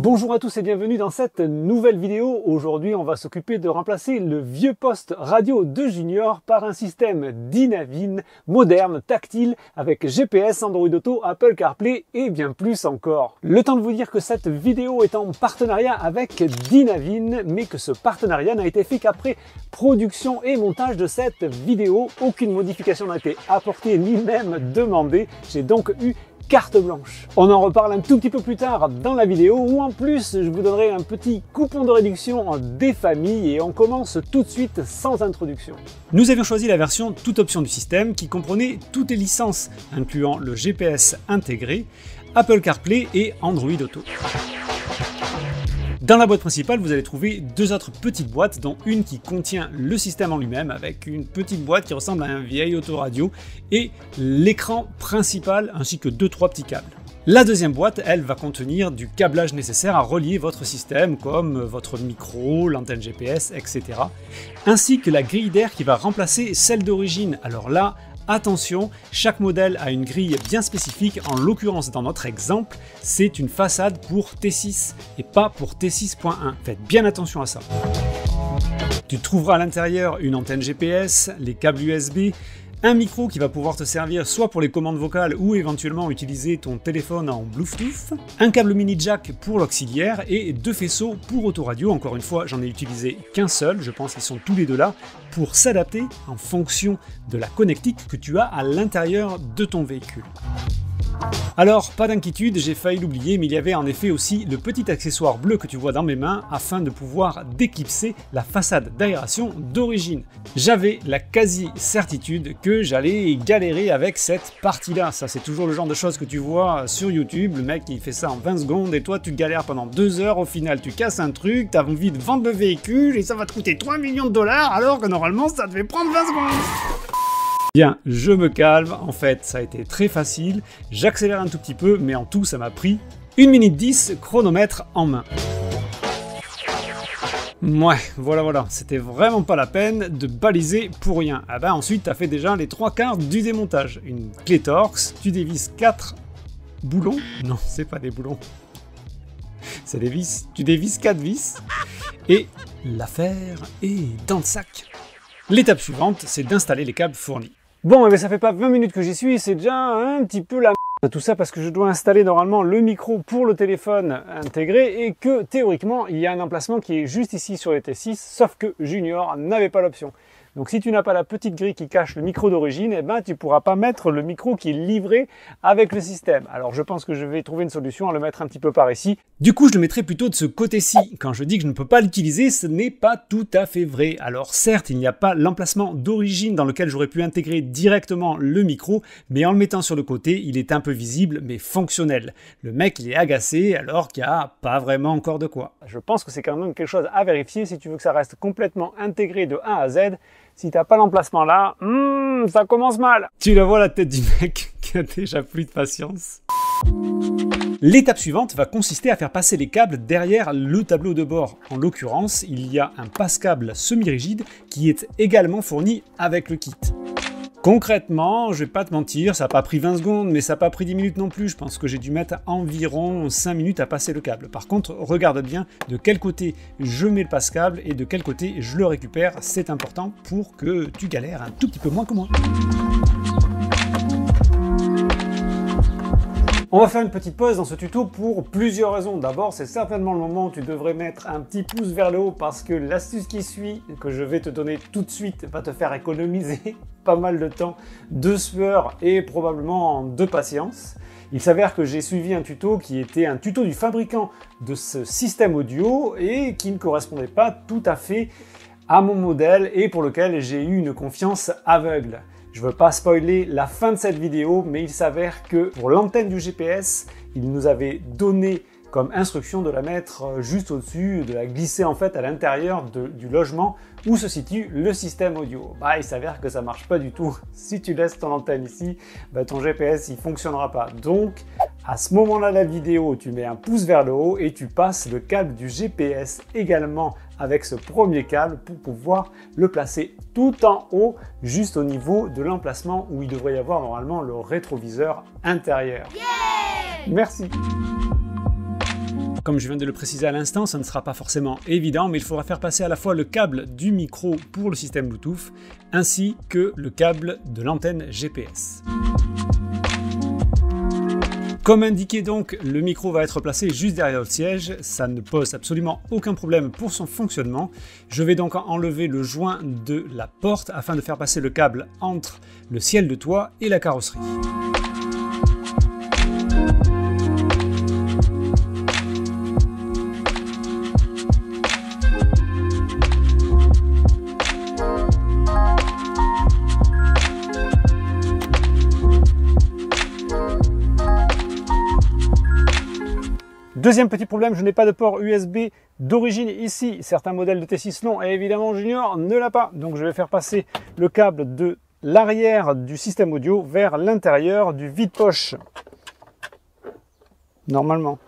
Bonjour à tous et bienvenue dans cette nouvelle vidéo. Aujourd'hui, on va s'occuper de remplacer le vieux poste radio de Junior par un système Dynavin moderne, tactile, avec GPS, Android Auto, Apple CarPlay et bien plus encore. Le temps de vous dire que cette vidéo est en partenariat avec Dynavin, mais que ce partenariat n'a été fait qu'après production et montage de cette vidéo. Aucune modification n'a été apportée ni même demandée. J'ai donc eu carte blanche. On en reparle un tout petit peu plus tard dans la vidéo où en plus je vous donnerai un petit coupon de réduction des familles et on commence tout de suite sans introduction. Nous avions choisi la version toute option du système qui comprenait toutes les licences incluant le GPS intégré, Apple CarPlay et Android Auto. Dans la boîte principale, vous allez trouver deux autres petites boîtes, dont une qui contient le système en lui-même, avec une petite boîte qui ressemble à un vieil autoradio, et l'écran principal, ainsi que 2-3 petits câbles. La deuxième boîte, elle, va contenir du câblage nécessaire à relier votre système, comme votre micro, l'antenne GPS, etc. Ainsi que la grille d'air qui va remplacer celle d'origine. Alors là, attention, chaque modèle a une grille bien spécifique, en l'occurrence dans notre exemple, c'est une façade pour T6 et pas pour T6.1. Faites bien attention à ça. Tu trouveras à l'intérieur une antenne GPS, les câbles USB, un micro qui va pouvoir te servir soit pour les commandes vocales ou éventuellement utiliser ton téléphone en Bluetooth, un câble mini jack pour l'auxiliaire et deux faisceaux pour autoradio. Encore une fois, j'en ai utilisé qu'un seul, je pense qu'ils sont tous les deux là, pour s'adapter en fonction de la connectique que tu as à l'intérieur de ton véhicule. Alors, pas d'inquiétude, j'ai failli l'oublier, mais il y avait en effet aussi le petit accessoire bleu que tu vois dans mes mains afin de pouvoir déclipser la façade d'aération d'origine. J'avais la quasi-certitude que j'allais galérer avec cette partie-là. Ça, c'est toujours le genre de choses que tu vois sur YouTube. Le mec, il fait ça en 20 secondes et toi, tu galères pendant 2 heures. Au final, tu casses un truc, tu as envie de vendre le véhicule et ça va te coûter 3 millions de dollars alors que normalement, ça devait prendre 20 secondes. Bien, je me calme, en fait ça a été très facile, j'accélère un tout petit peu, mais en tout ça m'a pris 1 minute 10 chronomètre en main. Ouais, voilà, c'était vraiment pas la peine de baliser pour rien. Ah ben ensuite t'as fait déjà les 3/4 du démontage. Une clé Torx, tu dévisses 4 boulons, non c'est pas des boulons, c'est des vis, tu dévisses 4 vis, et l'affaire est dans le sac. L'étape suivante, c'est d'installer les câbles fournis. Bon, mais ça fait pas 20 minutes que j'y suis, c'est déjà un petit peu la merde. Tout ça parce que je dois installer normalement le micro pour le téléphone intégré et que théoriquement, il y a un emplacement qui est juste ici sur les T6, sauf que Junior n'avait pas l'option. Donc si tu n'as pas la petite grille qui cache le micro d'origine, eh ben, tu ne pourras pas mettre le micro qui est livré avec le système. Alors je pense que je vais trouver une solution à le mettre un petit peu par ici. Du coup, je le mettrai plutôt de ce côté-ci. Quand je dis que je ne peux pas l'utiliser, ce n'est pas tout à fait vrai. Alors certes, il n'y a pas l'emplacement d'origine dans lequel j'aurais pu intégrer directement le micro, mais en le mettant sur le côté, il est un peu visible, mais fonctionnel. Le mec, il est agacé alors qu'il n'y a pas vraiment encore de quoi. Je pense que c'est quand même quelque chose à vérifier si tu veux que ça reste complètement intégré de A à Z. Si t'as pas l'emplacement là, ça commence mal. Tu la vois la tête du mec qui a déjà plus de patience. L'étape suivante va consister à faire passer les câbles derrière le tableau de bord. En l'occurrence, il y a un passe-câble semi-rigide qui est également fourni avec le kit. Concrètement, je vais pas te mentir, ça n'a pas pris 20 secondes, mais ça n'a pas pris 10 minutes non plus. Je pense que j'ai dû mettre environ 5 minutes à passer le câble. Par contre, regarde bien de quel côté je mets le passe-câble et de quel côté je le récupère. C'est important pour que tu galères un tout petit peu moins que moi. On va faire une petite pause dans ce tuto pour plusieurs raisons. D'abord, c'est certainement le moment où tu devrais mettre un petit pouce vers le haut parce que l'astuce qui suit, que je vais te donner tout de suite, va te faire économiser pas mal de temps, de sueur et probablement de patience. Il s'avère que j'ai suivi un tuto qui était un tuto du fabricant de ce système audio et qui ne correspondait pas tout à fait à mon modèle et pour lequel j'ai eu une confiance aveugle. Je ne veux pas spoiler la fin de cette vidéo, mais il s'avère que pour l'antenne du GPS, il nous avait donné comme instruction de la mettre juste au-dessus, de la glisser en fait à l'intérieur du logement où se situe le système audio. Il s'avère que ça marche pas du tout. Si tu laisses ton antenne ici, ton GPS il fonctionnera pas. Donc à ce moment-là de la vidéo, tu mets un pouce vers le haut et tu passes le câble du GPS également avec ce premier câble pour pouvoir le placer tout en haut, juste au niveau de l'emplacement où il devrait y avoir normalement le rétroviseur intérieur. Yeah! Merci. Comme je viens de le préciser à l'instant, ça ne sera pas forcément évident, mais il faudra faire passer à la fois le câble du micro pour le système Bluetooth, ainsi que le câble de l'antenne GPS. Comme indiqué donc, le micro va être placé juste derrière le siège, ça ne pose absolument aucun problème pour son fonctionnement. Je vais donc enlever le joint de la porte afin de faire passer le câble entre le ciel de toit et la carrosserie. Deuxième petit problème, je n'ai pas de port USB d'origine ici. Certains modèles de T6 l'ont et évidemment Junior ne l'a pas. Donc je vais faire passer le câble de l'arrière du système audio vers l'intérieur du vide-poche. Normalement.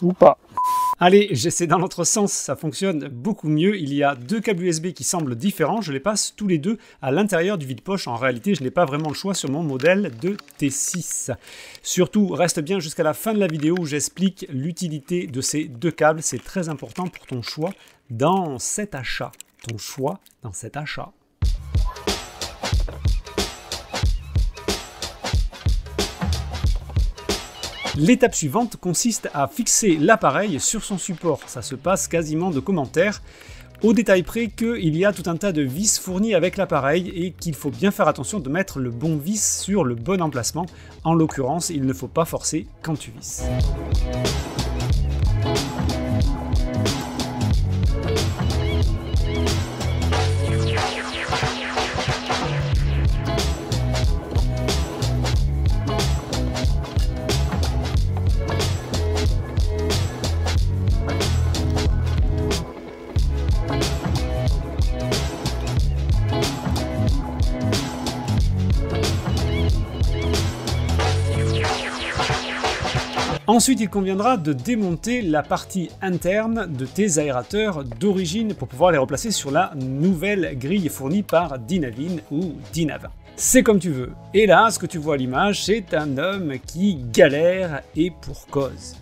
Ou pas. Allez, j'essaie dans l'autre sens, ça fonctionne beaucoup mieux. Il y a deux câbles USB qui semblent différents, je les passe tous les deux à l'intérieur du vide-poche. En réalité, je n'ai pas vraiment le choix sur mon modèle de T6. Surtout, reste bien jusqu'à la fin de la vidéo où j'explique l'utilité de ces deux câbles. C'est très important pour ton choix dans cet achat. L'étape suivante consiste à fixer l'appareil sur son support. Ça se passe quasiment de commentaires, au détail près qu'il y a tout un tas de vis fournis avec l'appareil et qu'il faut bien faire attention de mettre le bon vis sur le bon emplacement. En l'occurrence, il ne faut pas forcer quand tu visses. Ensuite, il conviendra de démonter la partie interne de tes aérateurs d'origine pour pouvoir les replacer sur la nouvelle grille fournie par Dynavin ou Dynavin. C'est comme tu veux. Et là, ce que tu vois à l'image, c'est un homme qui galère et pour cause.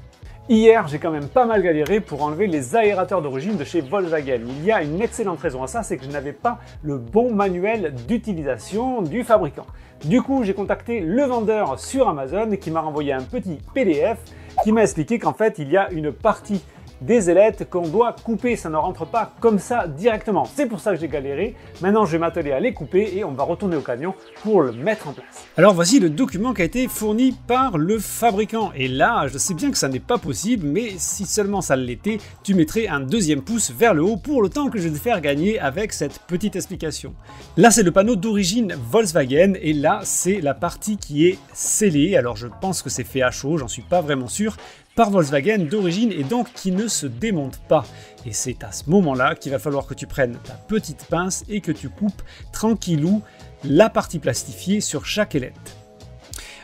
Hier, j'ai quand même pas mal galéré pour enlever les aérateurs d'origine de chez Volkswagen. Il y a une excellente raison à ça, c'est que je n'avais pas le bon manuel d'utilisation du fabricant. Du coup, j'ai contacté le vendeur sur Amazon qui m'a renvoyé un petit PDF qui m'a expliqué qu'en fait, il y a une partie des ailettes qu'on doit couper, ça ne rentre pas comme ça directement. C'est pour ça que j'ai galéré. Maintenant, je vais m'atteler à les couper et on va retourner au camion pour le mettre en place. Alors voici le document qui a été fourni par le fabricant. Et là, je sais bien que ça n'est pas possible, mais si seulement ça l'était, tu mettrais un deuxième pouce vers le haut pour le temps que je vais te faire gagner avec cette petite explication. Là, c'est le panneau d'origine Volkswagen et là, c'est la partie qui est scellée. Alors je pense que c'est fait à chaud, j'en suis pas vraiment sûr, par Volkswagen d'origine et donc qui ne se démonte pas. Et c'est à ce moment-là qu'il va falloir que tu prennes ta petite pince et que tu coupes tranquillou la partie plastifiée sur chaque ailette.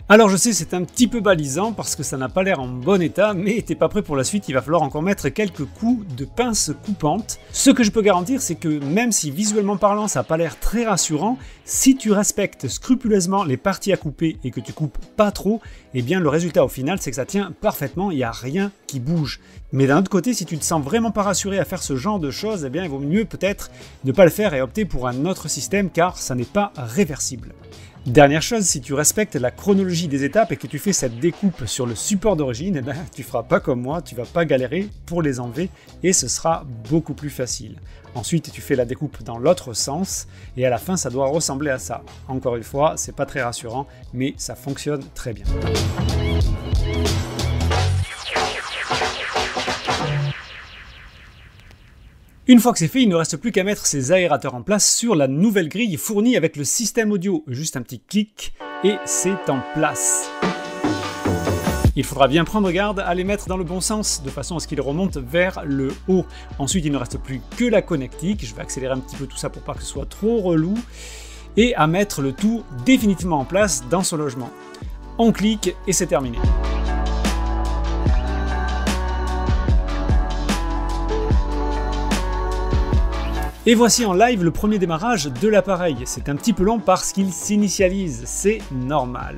Alors je sais, c'est un petit peu balisant parce que ça n'a pas l'air en bon état, mais t'es pas prêt pour la suite, il va falloir encore mettre quelques coups de pince coupante. Ce que je peux garantir, c'est que même si visuellement parlant ça n'a pas l'air très rassurant, si tu respectes scrupuleusement les parties à couper et que tu coupes pas trop, eh bien le résultat au final c'est que ça tient parfaitement, il n'y a rien qui bouge. Mais d'un autre côté, si tu te sens vraiment pas rassuré à faire ce genre de choses, eh bien il vaut mieux peut-être ne pas le faire et opter pour un autre système car ça n'est pas réversible. Dernière chose, si tu respectes la chronologie des étapes et que tu fais cette découpe sur le support d'origine, eh ben, tu feras pas comme moi, tu vas pas galérer pour les enlever et ce sera beaucoup plus facile. Ensuite, tu fais la découpe dans l'autre sens et à la fin, ça doit ressembler à ça. Encore une fois, c'est pas très rassurant, mais ça fonctionne très bien. Une fois que c'est fait, il ne reste plus qu'à mettre ces aérateurs en place sur la nouvelle grille fournie avec le système audio. Juste un petit clic et c'est en place. Il faudra bien prendre garde à les mettre dans le bon sens, de façon à ce qu'ils remontent vers le haut. Ensuite, il ne reste plus que la connectique. Je vais accélérer un petit peu tout ça pour pas que ce soit trop relou. Et à mettre le tout définitivement en place dans ce logement. On clique et c'est terminé. Et voici en live le premier démarrage de l'appareil. C'est un petit peu long parce qu'il s'initialise, c'est normal.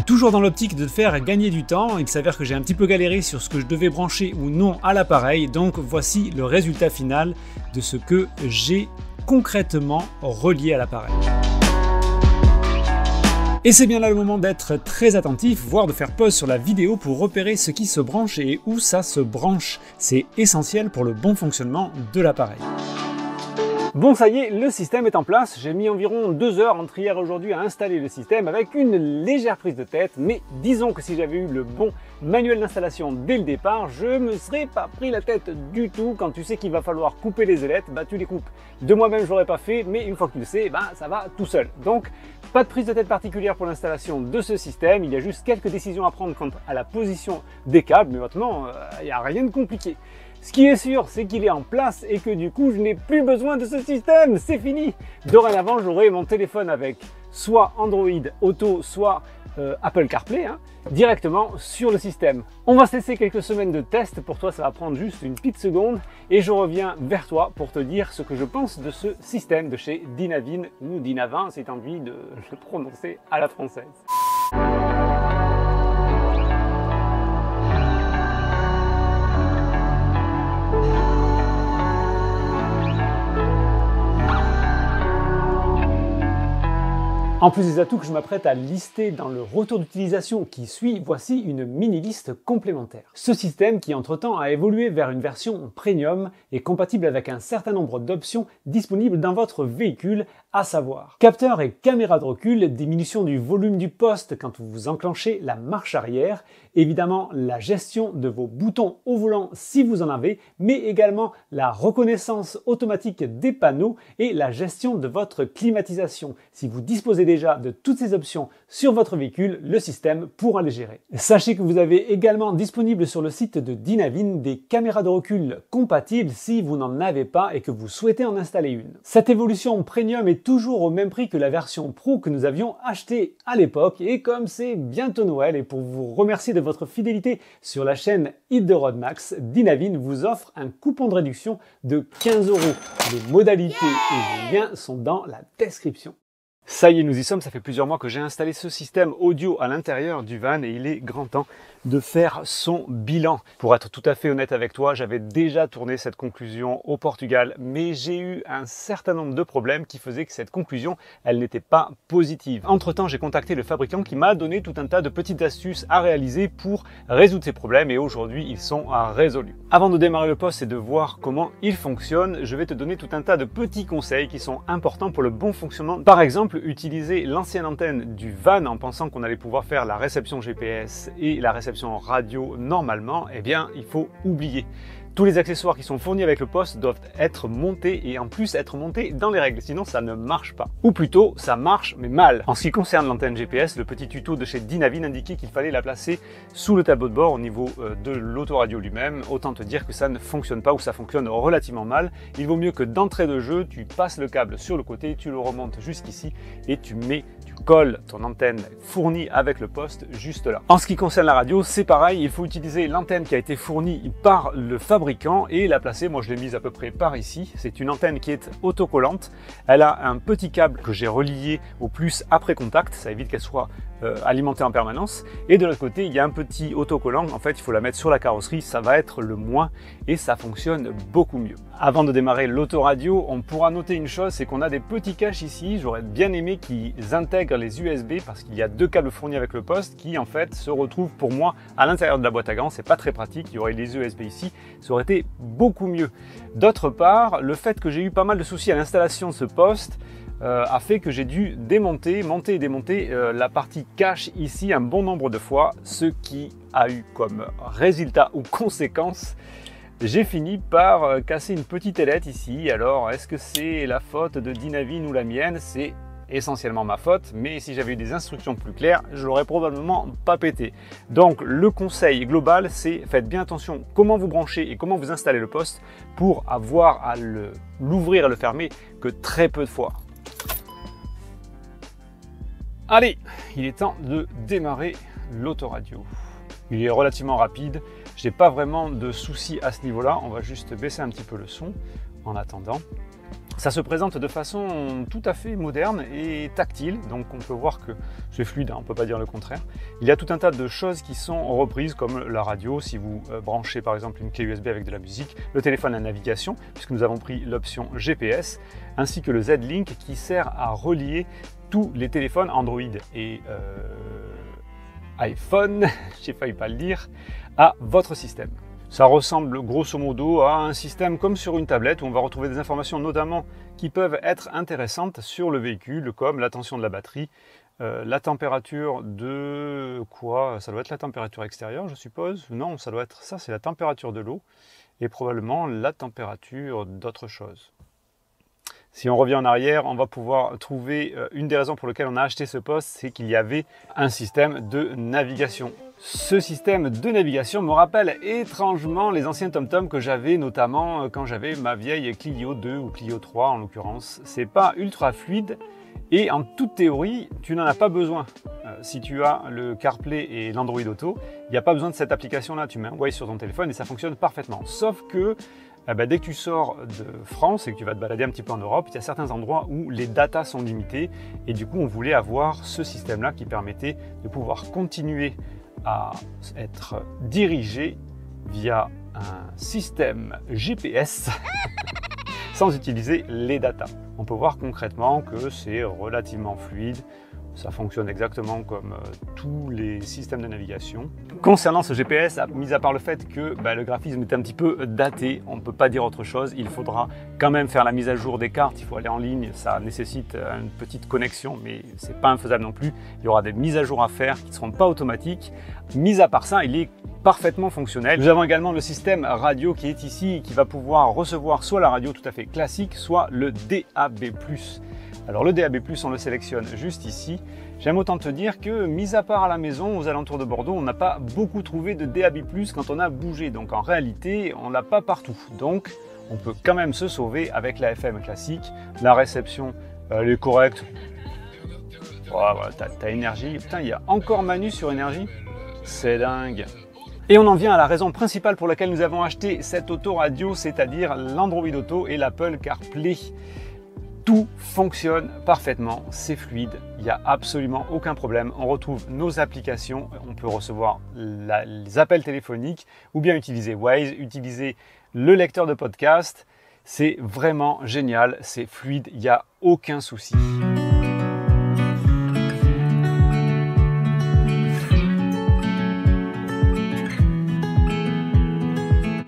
Toujours dans l'optique de faire gagner du temps, il s'avère que j'ai un petit peu galéré sur ce que je devais brancher ou non à l'appareil, donc voici le résultat final de ce que j'ai concrètement relié à l'appareil. Et c'est bien là le moment d'être très attentif, voire de faire pause sur la vidéo pour repérer ce qui se branche et où ça se branche. C'est essentiel pour le bon fonctionnement de l'appareil. Bon, ça y est, le système est en place. J'ai mis environ 2 heures entre hier et aujourd'hui à installer le système avec une légère prise de tête, mais disons que si j'avais eu le bon manuel d'installation dès le départ, je me serais pas pris la tête du tout. Quand tu sais qu'il va falloir couper les ailettes, bah tu les coupes. De moi-même, je l'aurais pas fait, mais une fois que tu le sais, bah ça va tout seul. Donc, pas de prise de tête particulière pour l'installation de ce système. Il y a juste quelques décisions à prendre quant à la position des câbles, mais honnêtement, il n'y a rien de compliqué. Ce qui est sûr, c'est qu'il est en place et que du coup, je n'ai plus besoin de ce système, c'est fini. Dorénavant, j'aurai mon téléphone avec soit Android Auto, soit Apple CarPlay, directement sur le système. On va se laisser quelques semaines de test, pour toi ça va prendre juste une petite seconde et je reviens vers toi pour te dire ce que je pense de ce système de chez Dynavin ou Dynavin, si tu as envie de le prononcer à la française. En plus des atouts que je m'apprête à lister dans le retour d'utilisation qui suit, voici une mini-liste complémentaire. Ce système qui entre-temps a évolué vers une version premium est compatible avec un certain nombre d'options disponibles dans votre véhicule, à savoir capteur et caméra de recul, diminution du volume du poste quand vous enclenchez la marche arrière, évidemment la gestion de vos boutons au volant si vous en avez, mais également la reconnaissance automatique des panneaux et la gestion de votre climatisation. Si vous disposez déjà de toutes ces options sur votre véhicule, le système pourra les gérer. Sachez que vous avez également disponible sur le site de Dynavin des caméras de recul compatibles si vous n'en avez pas et que vous souhaitez en installer une. Cette évolution premium est toujours au même prix que la version Pro que nous avions achetée à l'époque et comme c'est bientôt Noël et pour vous remercier de votre fidélité sur la chaîne Hit the Road Max, Dynavin vous offre un coupon de réduction de 15 €. Les modalités et les liens sont dans la description. Ça y est, nous y sommes, ça fait plusieurs mois que j'ai installé ce système audio à l'intérieur du van et il est grand temps de faire son bilan. Pour être tout à fait honnête avec toi, j'avais déjà tourné cette conclusion au Portugal, mais j'ai eu un certain nombre de problèmes qui faisaient que cette conclusion, elle n'était pas positive. Entre-temps, j'ai contacté le fabricant qui m'a donné tout un tas de petites astuces à réaliser pour résoudre ces problèmes et aujourd'hui, ils sont résolus. Avant de démarrer le poste et de voir comment il fonctionne, je vais te donner tout un tas de petits conseils qui sont importants pour le bon fonctionnement. Par exemple, utiliser l'ancienne antenne du van en pensant qu'on allait pouvoir faire la réception GPS et la réception radio normalement, eh bien il faut oublier. Tous les accessoires qui sont fournis avec le poste doivent être montés et en plus être montés dans les règles, sinon ça ne marche pas. Ou plutôt, ça marche mais mal. En ce qui concerne l'antenne GPS, le petit tuto de chez Dynavin indiquait qu'il fallait la placer sous le tableau de bord au niveau de l'autoradio lui-même. Autant te dire que ça ne fonctionne pas ou ça fonctionne relativement mal. Il vaut mieux que d'entrée de jeu, tu passes le câble sur le côté, tu le remontes jusqu'ici et tu colles ton antenne fournie avec le poste juste là. En ce qui concerne la radio, c'est pareil, il faut utiliser l'antenne qui a été fournie par le fabricant et la placer, moi je l'ai mise à peu près par ici. C'est une antenne qui est autocollante, elle a un petit câble que j'ai relié au plus après contact, ça évite qu'elle soit alimentée en permanence. Et de l'autre côté, il y a un petit autocollant, en fait il faut la mettre sur la carrosserie, ça va être le moins et ça fonctionne beaucoup mieux. Avant de démarrer l'autoradio, on pourra noter une chose, c'est qu'on a des petits caches ici, j'aurais bien aimé qu'ils intègrent les USB parce qu'il y a 2 câbles fournis avec le poste qui en fait se retrouvent pour moi à l'intérieur de la boîte à gants, c'est pas très pratique, il y aurait les USB ici, ça aurait été beaucoup mieux. D'autre part, le fait que j'ai eu pas mal de soucis à l'installation de ce poste a fait que j'ai dû monter et démonter la partie cache ici un bon nombre de fois, ce qui a eu comme résultat ou conséquence, j'ai fini par casser une petite ailette ici. Alors est-ce que c'est la faute de Dynavin ou la mienne? C'est essentiellement ma faute, mais si j'avais eu des instructions plus claires, je l'aurais probablement pas pété. Donc le conseil global, c'est faites bien attention comment vous branchez et comment vous installez le poste pour avoir à l'ouvrir et le fermer que très peu de fois. Allez, il est temps de démarrer l'autoradio. Il est relativement rapide, j'ai pas vraiment de soucis à ce niveau-là, on va juste baisser un petit peu le son. en attendant. Ça se présente de façon tout à fait moderne et tactile, donc on peut voir que c'est fluide, hein, on ne peut pas dire le contraire. Il y a tout un tas de choses qui sont reprises, comme la radio, si vous branchez par exemple une clé USB avec de la musique, le téléphone à navigation, puisque nous avons pris l'option GPS, ainsi que le Z-Link qui sert à relier tous les téléphones Android et iPhone, j'ai failli pas le dire, à votre système. Ça ressemble grosso modo à un système comme sur une tablette où on va retrouver des informations notamment qui peuvent être intéressantes sur le véhicule, comme la tension de la batterie, la température de quoi? Ça doit être la température extérieure, je suppose. Non, ça doit être ça, c'est la température de l'eau et probablement la température d'autre chose. Si on revient en arrière, on va pouvoir trouver une des raisons pour lesquelles on a acheté ce poste, c'est qu'il y avait un système de navigation. Ce système de navigation me rappelle étrangement les anciens TomTom que j'avais, notamment quand j'avais ma vieille Clio 2 ou Clio 3 en l'occurrence. C'est pas ultra fluide et en toute théorie, tu n'en as pas besoin. Si tu as le CarPlay et l'Android Auto, il n'y a pas besoin de cette application-là. Tu mets un Waze sur ton téléphone et ça fonctionne parfaitement. Sauf que dès que tu sors de France et que tu vas te balader un petit peu en Europe, il y a certains endroits où les datas sont limitées et du coup on voulait avoir ce système-là qui permettait de pouvoir continuer à être dirigé via un système GPS sans utiliser les datas. On peut voir concrètement que c'est relativement fluide. Ça fonctionne exactement comme tous les systèmes de navigation. Concernant ce GPS, mis à part le fait que le graphisme est un petit peu daté, on ne peut pas dire autre chose, il faudra quand même faire la mise à jour des cartes, il faut aller en ligne, ça nécessite une petite connexion, mais c'est pas infaisable non plus. Il y aura des mises à jour à faire qui ne seront pas automatiques. Mis à part ça, il est parfaitement fonctionnel. Nous avons également le système radio qui est ici et qui va pouvoir recevoir soit la radio tout à fait classique, soit le DAB+. Alors le DAB+, on le sélectionne juste ici. J'aime autant te dire que, mis à part à la maison, aux alentours de Bordeaux, on n'a pas beaucoup trouvé de DAB+, quand on a bougé. Donc en réalité, on l'a pas partout. Donc on peut quand même se sauver avec la FM classique. La réception, elle est correcte. Voilà, t'as énergie. Putain, il y a encore Manu sur énergie. C'est dingue. Et on en vient à la raison principale pour laquelle nous avons acheté cette autoradio, c'est-à-dire l'Android Auto et l'Apple CarPlay. Tout fonctionne parfaitement, c'est fluide, il n'y a absolument aucun problème. On retrouve nos applications, on peut recevoir les appels téléphoniques ou bien utiliser Waze, utiliser le lecteur de podcast. C'est vraiment génial, c'est fluide, il n'y a aucun souci.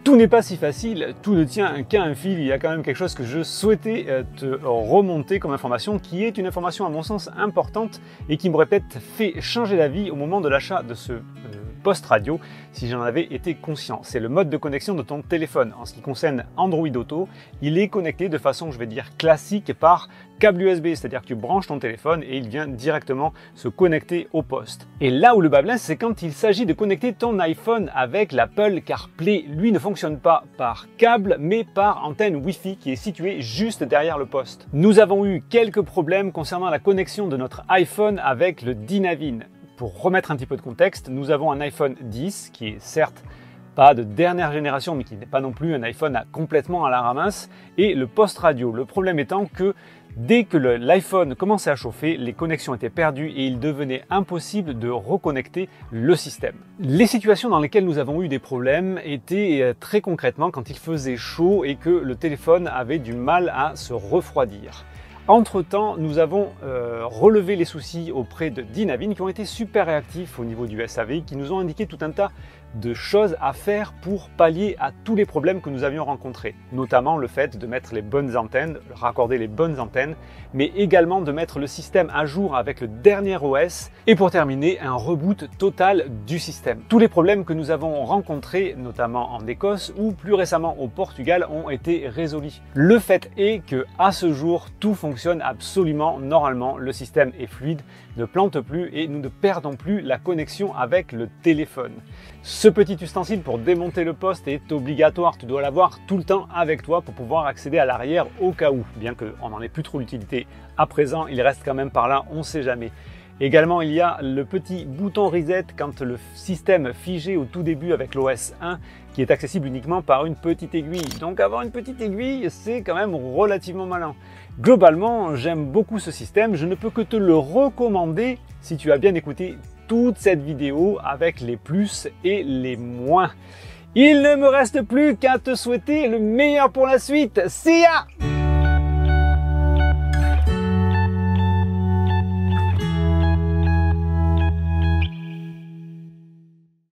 Tout n'est pas si facile, tout ne tient qu'à un fil. Il y a quand même quelque chose que je souhaitais te remonter comme information, qui est une information à mon sens importante et qui m'aurait peut-être fait changer d'avis au moment de l'achat de ce poste radio si j'en avais été conscient. C'est le mode de connexion de ton téléphone. En ce qui concerne Android Auto, il est connecté de façon, je vais dire, classique par câble USB, c'est-à-dire que tu branches ton téléphone et il vient directement se connecter au poste. Et là où le bât blesse, c'est quand il s'agit de connecter ton iPhone avec l'Apple CarPlay. Lui ne fonctionne pas par câble, mais par antenne Wi-Fi qui est située juste derrière le poste. Nous avons eu quelques problèmes concernant la connexion de notre iPhone avec le Dynavin. Pour remettre un petit peu de contexte, nous avons un iPhone 10 qui est certes pas de dernière génération, mais qui n'est pas non plus un iPhone complètement à la ramasse, et le poste radio. Le problème étant que dès que l'iPhone commençait à chauffer, les connexions étaient perdues et il devenait impossible de reconnecter le système. Les situations dans lesquelles nous avons eu des problèmes étaient très concrètement quand il faisait chaud et que le téléphone avait du mal à se refroidir. Entre-temps, nous avons relevé les soucis auprès de Dynavin qui ont été super réactifs au niveau du SAV, qui nous ont indiqué tout un tas de choses à faire pour pallier à tous les problèmes que nous avions rencontrés, notamment le fait de mettre les bonnes antennes, raccorder les bonnes antennes, mais également de mettre le système à jour avec le dernier OS et pour terminer, un reboot total du système. Tous les problèmes que nous avons rencontrés, notamment en Écosse ou plus récemment au Portugal, ont été résolus. Le fait est que à ce jour, tout fonctionne absolument normalement, le système est fluide, ne plante plus et nous ne perdons plus la connexion avec le téléphone. Ce petit ustensile pour démonter le poste est obligatoire, tu dois l'avoir tout le temps avec toi pour pouvoir accéder à l'arrière au cas où, bien qu'on n'en ait plus trop l'utilité à présent, il reste quand même par là, on ne sait jamais. Également, il y a le petit bouton reset quand le système figé au tout début avec l'OS 1 qui est accessible uniquement par une petite aiguille. Donc avoir une petite aiguille, c'est quand même relativement malin. Globalement, j'aime beaucoup ce système, je ne peux que te le recommander si tu as bien écouté toute cette vidéo avec les plus et les moins. Il ne me reste plus qu'à te souhaiter le meilleur pour la suite. See ya!